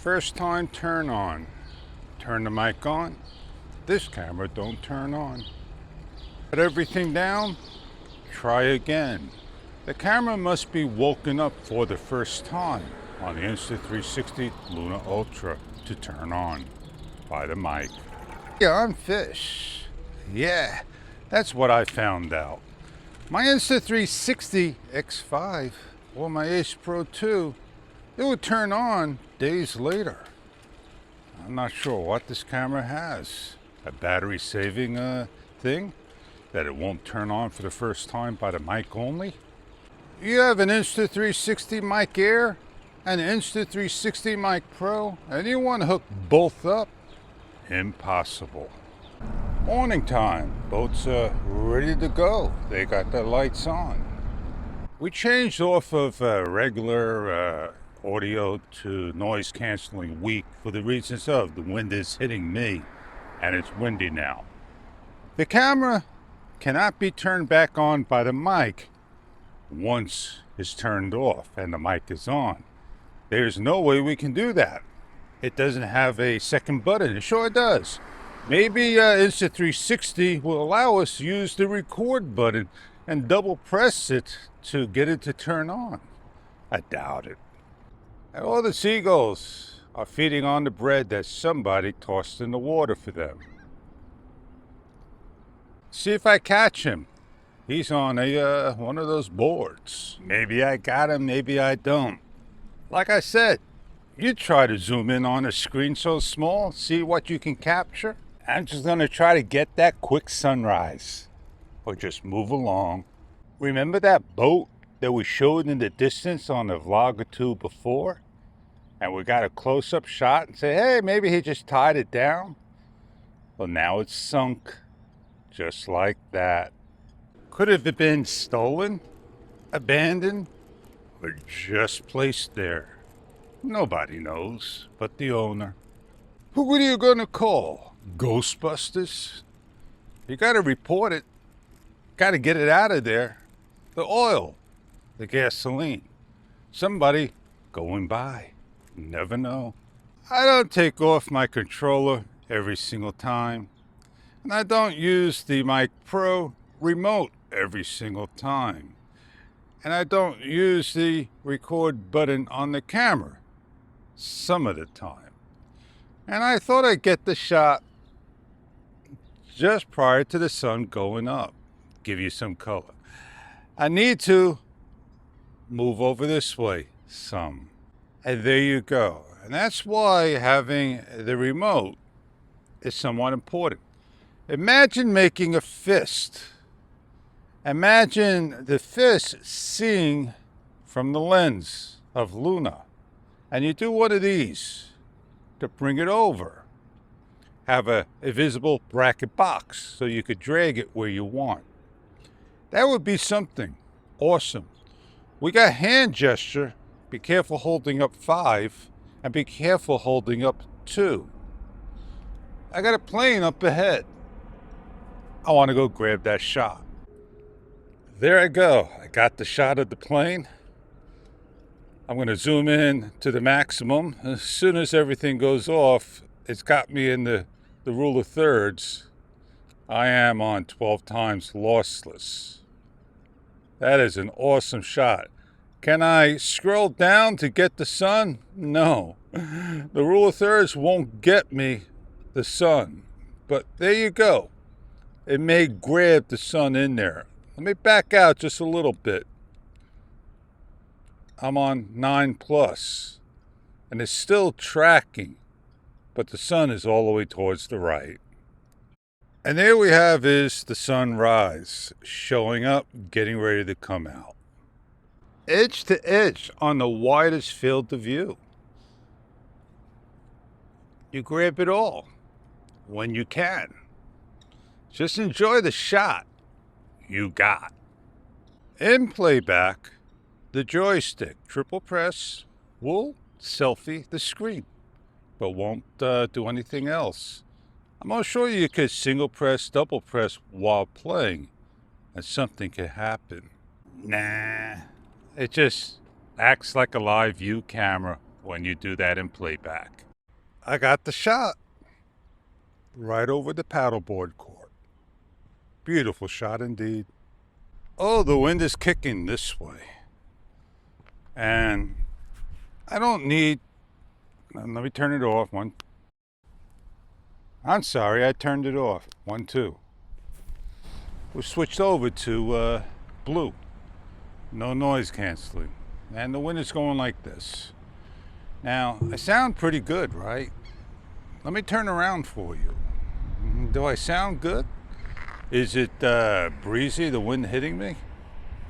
First time turn on. Turn the mic on. This camera don't turn on. Put everything down. Try again. The camera must be woken up for the first time on the Insta360 Luna Ultra to turn on by the mic. Yeah, I'm Fish. Yeah, that's what I found out. My Insta360 X5 or my Ace Pro 2, it would turn on days later. I'm not sure what this camera has. A battery saving thing that it won't turn on for the first time by the mic only. You have an Insta360 Mic Air and an Insta360 Mic Pro and you want to hook both up? Impossible. Morning time, boats are ready to go. They got their lights on. We changed off of regular audio to noise canceling weak for the reasons of the wind is hitting me and it's windy now. The camera cannot be turned back on by the mic once it's turned off and the mic is on. There's no way we can do that. It doesn't have a second button. It sure does. Maybe Insta360 will allow us to use the record button and double press it to get it to turn on. I doubt it. And all the seagulls are feeding on the bread that somebody tossed in the water for them. See if I catch him. He's on a one of those boards. Maybe I got him, maybe I don't. Like I said, you try to zoom in on a screen so small, see what you can capture. I'm just going to try to get that quick sunrise. Or just move along. Remember that boat that we showed in the distance on the vlog or two before? And we got a close-up shot and say, hey, maybe he just tied it down. Well, now it's sunk. Just like that. Could have it been stolen, abandoned, or just placed there? Nobody knows but the owner. Who are you going to call? Ghostbusters? You got to report it. Got to get it out of there. The oil, the gasoline. Somebody going by. Never know. I don't take off my controller every single time. And I don't use the Mic Pro remote every single time. And I don't use the record button on the camera some of the time. And I thought I'd get the shot just prior to the sun going up. Give you some color. I need to move over this way some. And there you go. And that's why having the remote is somewhat important. Imagine making a fist. Imagine the fist seeing from the lens of Luna. And you do one of these to bring it over. Have a visible bracket box so you could drag it where you want. That would be something awesome. We got hand gesture. Be careful holding up 5 and be careful holding up 2. I got a plane up ahead. I want to go grab that shot. There I go. I got the shot of the plane. I'm going to zoom in to the maximum. As soon as everything goes off, it's got me in the rule of thirds. I am on 12 times lossless. That is an awesome shot. Can I scroll down to get the sun? No. The rule of thirds won't get me the sun. But there you go. It may grab the sun in there. Let me back out just a little bit. I'm on 9+. And it's still tracking. But the sun is all the way towards the right. And there we have is the sunrise showing up, getting ready to come out. Edge to edge on the widest field of view. You grab it all when you can. Just enjoy the shot you got. In playback, the joystick, triple press, will selfie the screen, but won't do anything else. I'm going to show you could single press, double press while playing, and something could happen. Nah, it just acts like a live view camera when you do that in playback. I got the shot right over the paddleboard court. Beautiful shot indeed. Oh, the wind is kicking this way. And I don't need, let me turn it off. I'm sorry, I turned it off. 1, 2. We switched over to blue. No noise canceling. And the wind is going like this. Now, I sound pretty good, right? Let me turn around for you. Do I sound good? Is it breezy, the wind hitting me?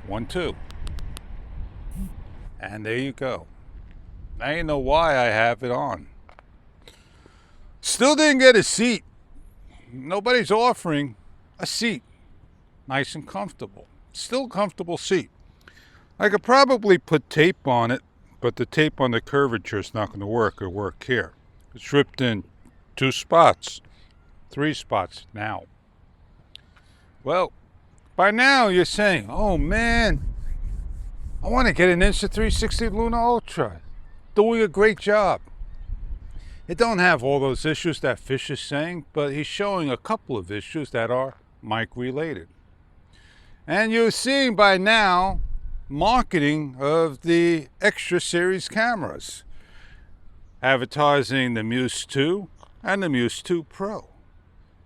1, 2. And there you go. Now you know why I have it on. Still didn't get a seat. Nobody's offering a seat. Nice and comfortable. Still a comfortable seat. I could probably put tape on it, but the tape on the curvature is not going to work. It'll work here. It's ripped in 2 spots, 3 spots now. Well, by now you're saying, oh man, I want to get an Insta360 Luna Ultra. Doing a great job. It don't have all those issues that Fish is saying, but he's showing a couple of issues that are mic related. And you're seeing by now marketing of the Extra Series cameras, advertising the Muse 2 and the Muse 2 Pro.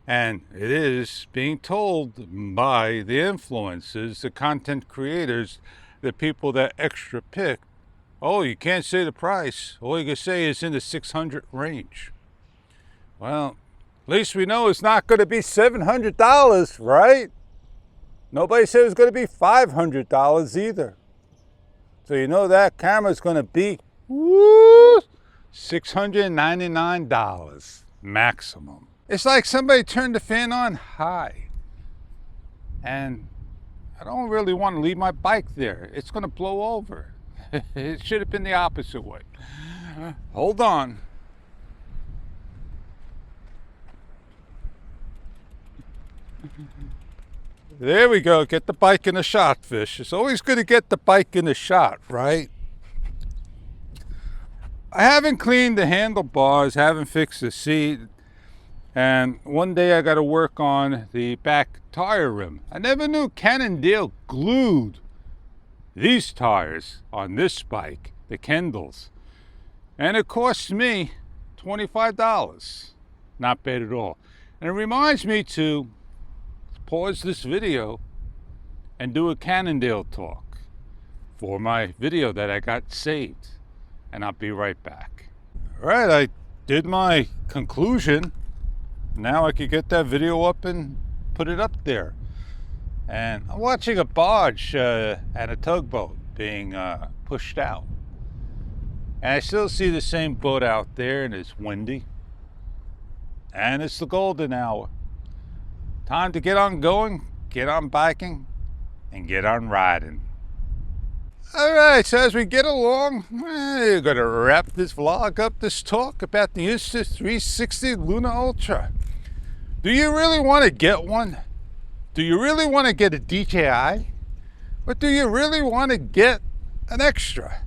And it is being told by the influencers, the content creators, the people that Extra pick, oh, you can't say the price. All you can say is in the 600 range. Well, at least we know it's not going to be $700, right? Nobody said it was going to be $500 either. So you know that camera's going to be $699 maximum. It's like somebody turned the fan on high. And I don't really want to leave my bike there. It's going to blow over. It should have been the opposite way. Hold on. There we go. Get the bike in the shot, Fish. It's always good to get the bike in the shot, right? I haven't cleaned the handlebars, haven't fixed the seat, and one day I got to work on the back tire rim. I never knew Cannondale glued these tires on this bike, the Kendalls, and it cost me $25. Not bad at all. And it reminds me to pause this video and do a Cannondale talk for my video that I got saved, and I'll be right back. All right, I did my conclusion. Now I could get that video up and put it up there. And I'm watching a barge and a tugboat being pushed out. And I still see the same boat out there, and it's windy. And it's the golden hour. Time to get on going, get on biking, and get on riding. All right, so as we get along, we're going to wrap this vlog up, this talk about the Insta360 Luna Ultra. Do you really want to get one? Do you really want to get a DJI? Or do you really want to get an Extra?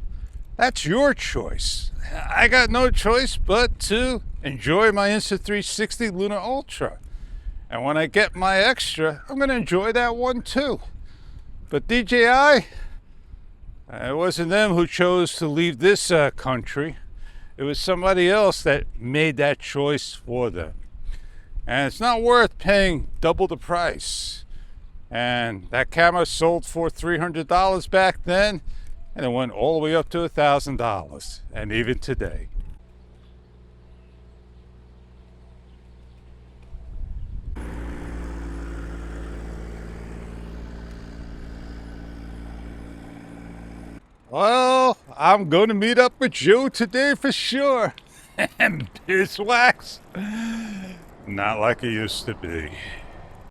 That's your choice. I got no choice but to enjoy my Insta360 Luna Ultra. And when I get my Extra, I'm going to enjoy that one too. But DJI, it wasn't them who chose to leave this country. It was somebody else that made that choice for them. And it's not worth paying double the price. And that camera sold for $300 back then, and it went all the way up to $1,000, and even today. Well, I'm going to meet up with you today for sure. And beeswax, not like it used to be.